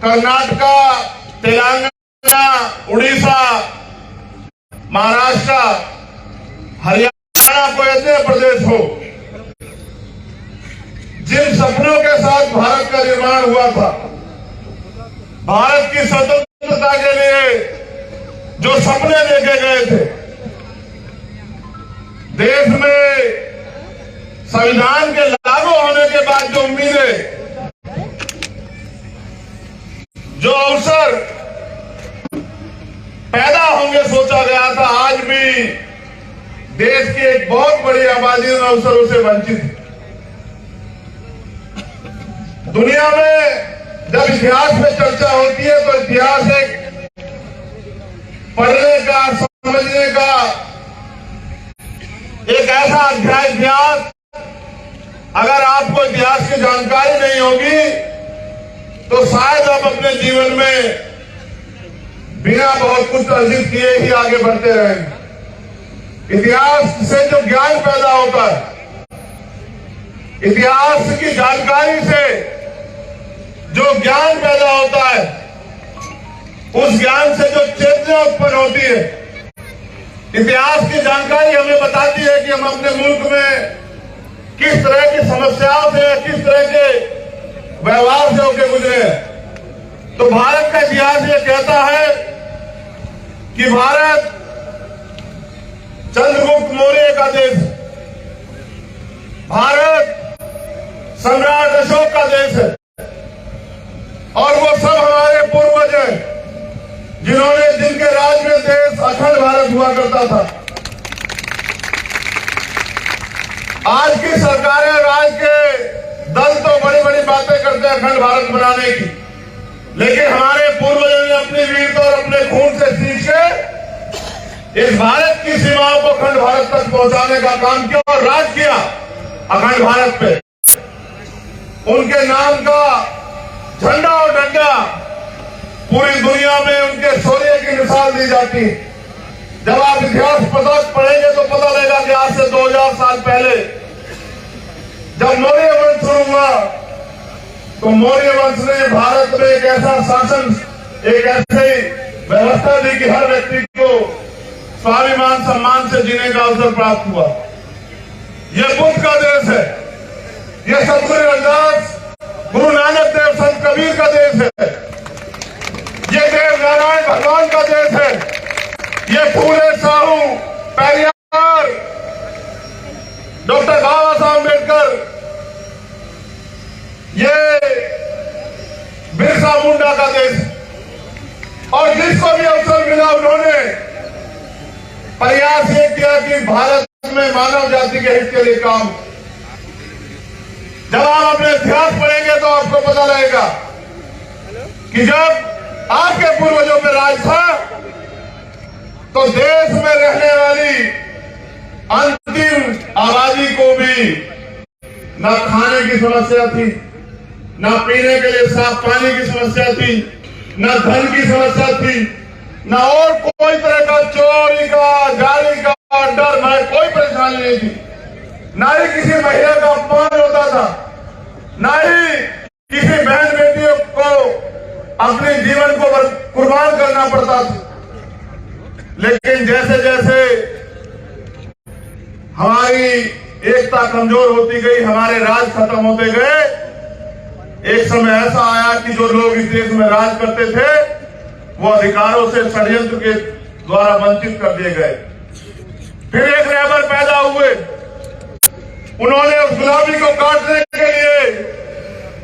कर्नाटका, तेलंगाना, उड़ीसा, महाराष्ट्र, हरियाणा, कोई ऐसे प्रदेश हो जिन सपनों के साथ भारत का निर्माण हुआ था, भारत की स्वतंत्रता के लिए जो सपने देखे गए थे, देश में संविधान के लागू होने के बाद जो उम्मीदें, जो अवसर पैदा होंगे सोचा गया था, आज भी देश की एक बहुत बड़ी आबादी उन अवसरों से वंचित है। दुनिया में जब इतिहास में चर्चा होती है तो इतिहास एक पढ़ने का, समझने का एक ऐसा अध्याय इतिहास, अगर आपको इतिहास की जानकारी नहीं होगी तो शायद आप अपने जीवन में बिना बहुत कुछ अर्जित किए ही आगे बढ़ते रहेंगे। इतिहास से जो ज्ञान पैदा होता है, इतिहास की जानकारी से जो ज्ञान पैदा होता है, उस ज्ञान से जो चेतना उत्पन्न होती है, इतिहास की जानकारी हमें बताती है कि हम अपने मुल्क में किस तरह की समस्याओं से, किस तरह के व्यवहार से होकर गुजरे हैं। तो भारत का इतिहास ये कहता है कि भारत चंद्रगुप्त मौर्य का देश, भारत सम्राट अशोक का देश है, और वो सब हमारे पूर्वज हैं जिन्होंने, जिनके राज में देश अखंड भारत हुआ करता था। आज की सरकारें और आज के दल तो बड़ी बड़ी बातें करते हैं अखंड भारत बनाने की, लेकिन हमारे पूर्वजों ने अपनी वीरता और अपने खून से सींच के इस भारत की सीमाओं को अखंड भारत तक पहुंचाने का काम किया और राज किया अखंड भारत पे। उनके नाम का झंडा और डंडा पूरी दुनिया में उनके शौर्य की मिसाल दी जाती है। जब आप इतिहास पढ़ेंगे तो पता लगेगा कि आज से 2000 साल पहले जब मौर्य वंश शुरू हुआ तो मौर्य वंश ने भारत में एक ऐसा शासन, एक ऐसी व्यवस्था दी कि हर व्यक्ति को स्वाभिमान सम्मान से जीने का अवसर प्राप्त हुआ। यह बुद्ध का देश है, यह सतगुरु रविदास, गुरु नानक देव, संत कबीर का देश है, ये देव नारायण भगवान का देश है, ये फूले साहू, पेरियार, डॉक्टर बाबा साहब अम्बेडकर, ये बिरसा मुंडा का देश। और जिसको भी अवसर मिला उन्होंने प्रयास ये किया कि भारत में मानव जाति के हित के लिए काम। जब आप अपने इतिहास पढ़ेंगे तो आपको पता लगेगा कि जब आपके पूर्वजों पे राज था तो देश में रहने वाली अंतिम आबादी को भी न खाने की समस्या थी, न पीने के लिए साफ पानी की समस्या थी, न धन की समस्या थी, न और कोई तरह का चोरी का, गाली का डर, भय, कोई परेशानी नहीं थी। न ही किसी महिला का अपमान होता था, न ही किसी बहन बेटियों को अपने जीवन को कुर्बान करना पड़ता था। लेकिन जैसे जैसे हमारी एकता कमजोर होती गई, हमारे राज खत्म होते गए, एक समय ऐसा आया कि जो लोग इस देश में राज करते थे वो अधिकारों से षड्यंत्र के द्वारा वंचित कर दिए गए। फिर एक रहबर पैदा हुए, उन्होंने उस गुलामी को काटने के लिए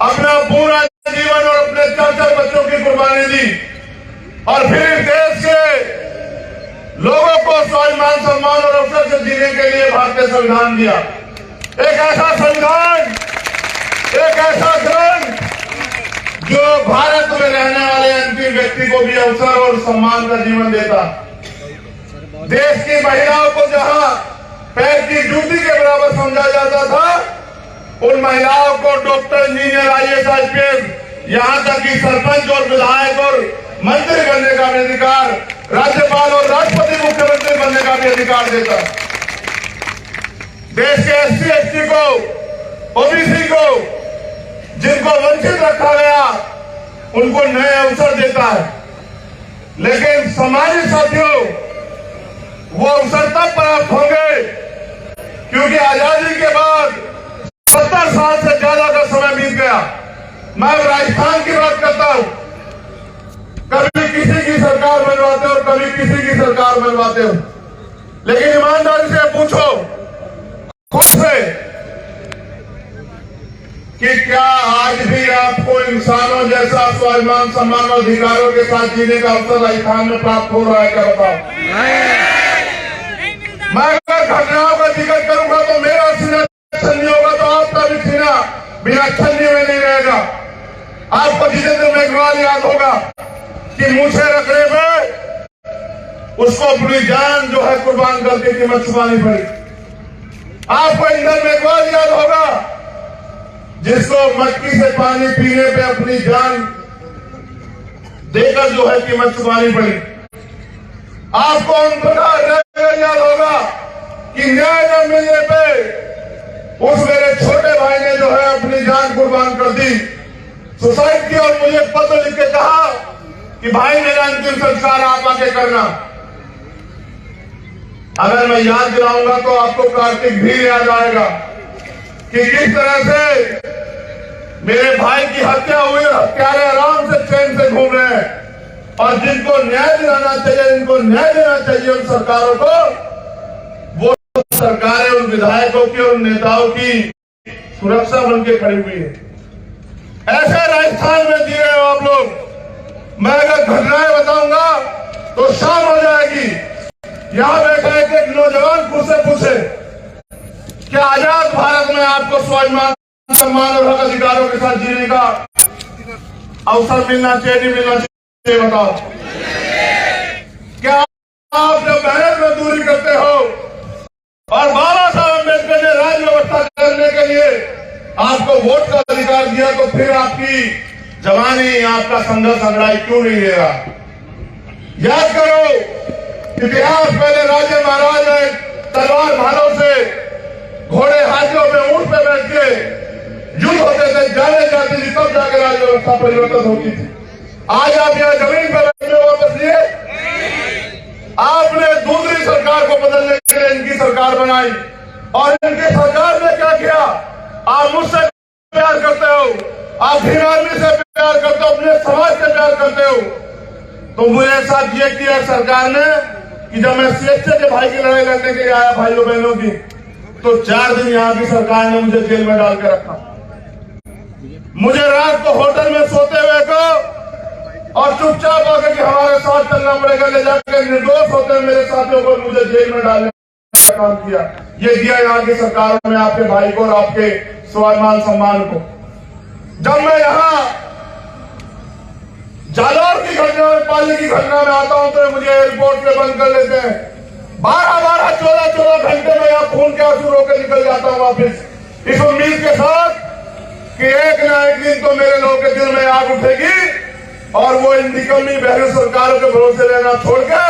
अपना पूरा जीवन और अपने 4 बच्चों की कुर्बानी दी, और फिर इस देश के लोगों को स्वाभिमान सम्मान और अवसर से जीने के लिए भारतीय संविधान दिया। एक ऐसा संविधान, एक ऐसा ग्रंथ जो भारत में रहने वाले अंतिम व्यक्ति को भी अवसर और सम्मान का जीवन देता। देश की महिलाओं को जहां पैर की जूती के बराबर समझा जाता था, उन महिलाओं को डॉक्टर, इंजीनियर, IAS, IPS, यहां तक कि सरपंच और विधायक और मंत्री बनने का भी अधिकार, राज्यपाल और राष्ट्रपति, मुख्यमंत्री बनने का भी अधिकार देता। देश के SC, ST को, OBC को, जिनको वंचित रखा गया, उनको नए अवसर देता है। लेकिन समाजी साथियों, वो अवसर तब प्राप्त होंगे क्योंकि आजादी के बाद 70 साल से ज्यादा का समय बीत गया। मैं राजस्थान की बात करता हूं, कभी किसी की सरकार बनवाते हो, कभी किसी की सरकार बनवाते हो, लेकिन ईमानदारी से पूछो खुद से कि क्या आज भी आपको इंसानों जैसा स्वाभिमान, सम्मान और अधिकारों के साथ जीने का अवसर राजस्थान में प्राप्त हो रहा है? क्या बताओ? मैं अगर घटनाओं का जिक्र करूंगा तो मेरा सीना छन्नी होगा, तो आपका भी सीना बिना छन्नी में नहीं रहेगा। आपको जितेंद्र मेघवाल याद होगा कि मूछे रखने में उसको अपनी जान जो है कुर्बान करके कीमत चुकानी पड़ी। आपको इंदर मेघवाल याद होगा जिसको मटकी से पानी पीने पे अपनी जान देकर जो है कीमत चुकानी पड़ी। आपको ओम प्रकाश याद होगा कि न्याय न मिलने पे उस मेरे छोटे भाई ने जो है अपनी जान कुर्बान कर दी, सुसाइड की, और मुझे पत्र लिख के कहा कि भाई मेरा अंतिम संस्कार आप आके करना। अगर मैं याद दिलाऊंगा तो आपको कार्तिक भी याद आएगा कि किस तरह से मेरे भाई की हत्या हुई, हत्यारे आराम से चैन से घूम रहे हैं, और जिनको न्याय दिलाना चाहिए, जिनको न्याय देना चाहिए उन सरकारों को, वो सरकारें उन विधायकों की और नेताओं की सुरक्षा बन के खड़ी हुई है। ऐसे राजस्थान में जी रहे हो आप लोग। मैं अगर घटनाएं बताऊंगा तो शाम हो जाएगी। यहां बैठे एक नौजवान खुद से पूछे क्या आजाद भारत में आपको स्वाभिमान, सम्मान और हक अधिकारों के साथ जीने का अवसर मिलना चाहिए, नहीं मिलना चाहिए? बताओ। क्या आप जब मेहनत मजदूरी करते हो और बाबा साहब अम्बेडकर ने राज्य व्यवस्था करने के लिए आपको वोट का अधिकार दिया, तो फिर आपकी जवानी, आपका संघर्ष अंगड़ाई क्यों नहीं ले रहा? याद करो, इतिहास पहले राजे महाराज तलवार भालों से, घोड़े हाथियों में, ऊंट पे बैठ के युद्ध होते थे, जाने जाती थी, तब जाकर राज्य व्यवस्था परिवर्तन होती थी। आज आप यहाँ जमीन पर बैठे हो, वापस लिए आपने दूसरी सरकार को बदलने के लिए इनकी सरकार बनाई, और इनकी सरकार ने क्या किया? आप मुझसे प्यार करते हो, आप भीम आर्मी से प्यार करते हो, अपने समाज से प्यार करते हो, तो मुझे साथ ये किया सरकार ने कि जब मैं सीएचए के भाई की लड़ाई लड़ने के लिए आया, भाइयों बहनों की, तो 4 दिन यहाँ की सरकार ने मुझे जेल में डाल के रखा। मुझे रात को होटल में सोते हुए को और चुपचाप आकर के हमारे साथ चलना पड़ेगा, ले जाकर निर्दोष होते हुए मेरे साथियों को मुझे जेल में डालने का काम किया। ये दिया यहाँ की सरकार ने आपके भाई को और आपके स्वाभिमान, सम्मान को। जब मैं यहाँ जालौर की घटना में, पाली की घटना में आता हूं तो मुझे एयरपोर्ट पे बंद कर लेते हैं। 12-12, 14-14 घंटे में यहाँ खून के आंसू रोके निकल जाता हूं वापिस, इस उम्मीद के साथ कि एक ना एक दिन तो मेरे लोगों के दिल में आग उठेगी और वो इन निकम्मी बहरी सरकारों के भरोसे लेना छोड़ के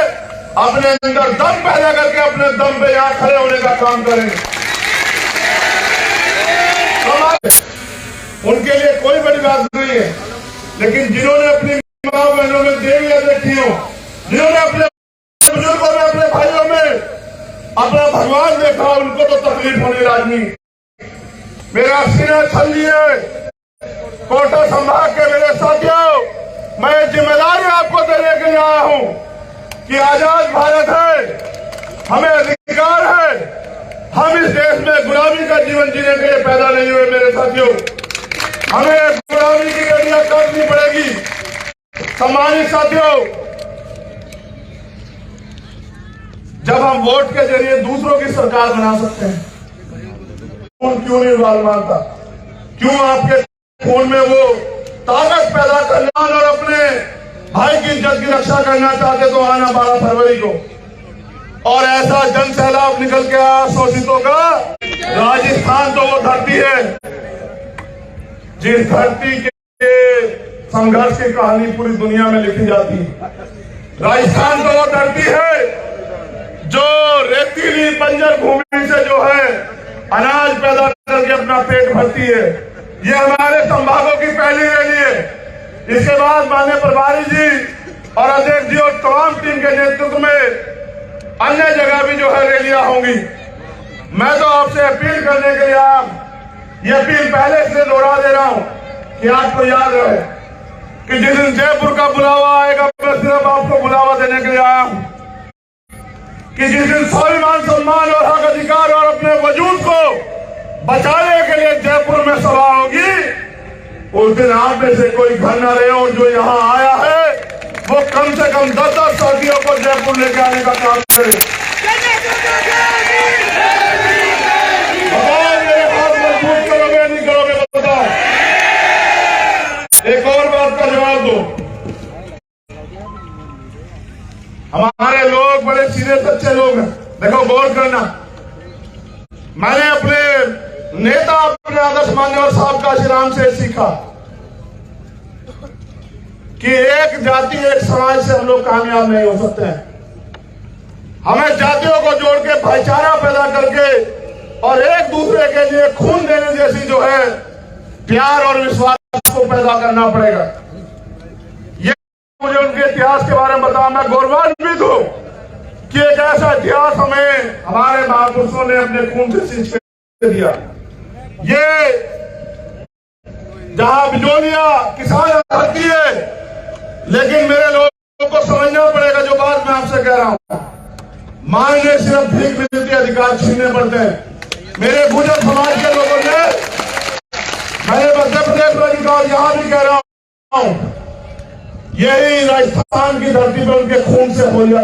अपने अंदर दम पैदा करके अपने दम पे यहाँ खड़े होने का काम करेंगे। उनके लिए कोई बड़ी बात नहीं है, लेकिन जिन्होंने अपनी माँ बहनों में देवियां देखी हो, जिन्होंने अपने बुजुर्गों में, अपने भाइयों में अपना भगवान देखा, उनको तो तकलीफ होनी लाजमी। मेरा सीना छल लिए कोटा संभाग के मेरे साथियों, मैं जिम्मेदारी आपको देने के लिए आया हूं कि आजाद भारत है, हमें अधिकार है, हम इस देश में गुलामी का जीवन जीने के लिए पैदा नहीं हुए। मेरे साथियों, हमें गुलामी की गड़ियां काटनी पड़ेगी। सम्मानित साथियों, जब हम वोट के जरिए दूसरों की सरकार बना सकते हैं, क्यों नहीं बाल मानता? क्यों आपके खून में वो ताकत पैदा करना और अपने भाई की इज्जत की रक्षा करना चाहते तो आना 12 फरवरी को, और ऐसा जन सैलाब निकल के आया शोषितों का। राजस्थान तो वो धरती है जिस धरती के संघर्ष की कहानी पूरी दुनिया में लिखी जाती है। राजस्थान तो वो धरती है जो रेतीली बंजर भूमि से जो है अनाज पैदा करके अपना पेट भरती है। ये हमारे संभागों की पहली रैली है। इसके बाद माननीय प्रभारी जी और अध्यक्ष जी और तमाम टीम के नेतृत्व में अन्य जगह भी जो है रैलियां होंगी। मैं तो आपसे अपील करने के लिए ये अपील पहले से दोहरा दे रहा हूं कि आपको याद रहे कि जिस दिन जयपुर का बुलावा आएगा, मैं सिर्फ आपको बुलावा देने के लिए आया हूं कि जिस दिन स्वाभिमान, सम्मान और हक अधिकार और अपने वजूद को बचाने के लिए जयपुर में सभा होगी, उस दिन आप में से कोई घर न रहे और जो यहाँ आया है वो कम से कम 10-10 साथियों को जयपुर लेके आने का काम करे। बताओ मेरे हाथ मजबूत करोगे नहीं करोगे, बताओ। एक और बात का जवाब दो। हमारे लोग बड़े सीधे सच्चे लोग हैं। देखो, गौर करना, मैंने अपने नेता, अपने आदर्श मान्यवर साहब का श्रीराम से सीखा कि एक जाति, एक समाज से हम लोग कामयाब नहीं हो सकते हैं। हमें जातियों को जोड़ के भाईचारा पैदा करके और एक दूसरे के लिए खून देने जैसी जो है प्यार और विश्वास को पैदा करना पड़ेगा। ये मुझे उनके इतिहास के बारे में बताया, मैं गौरवान्वित हूं कि एक ऐसा इतिहास हमें हमारे महापुरुषों ने अपने खून से सींच के दिया। ये जहां बिजोलिया किसान आती है, लेकिन मेरे लोगों को समझना पड़ेगा जो बात मैं आपसे कह रहा हूं। मांगे सिर्फ भीख मिलती, अधिकार छीनने पड़ते हैं। मेरे गुजर समाज के लोगों ने, मैंने मध्य प्रदेश में और यहां भी कह रहा हूं, यही राजस्थान की धरती पर उनके खून से हो लिया।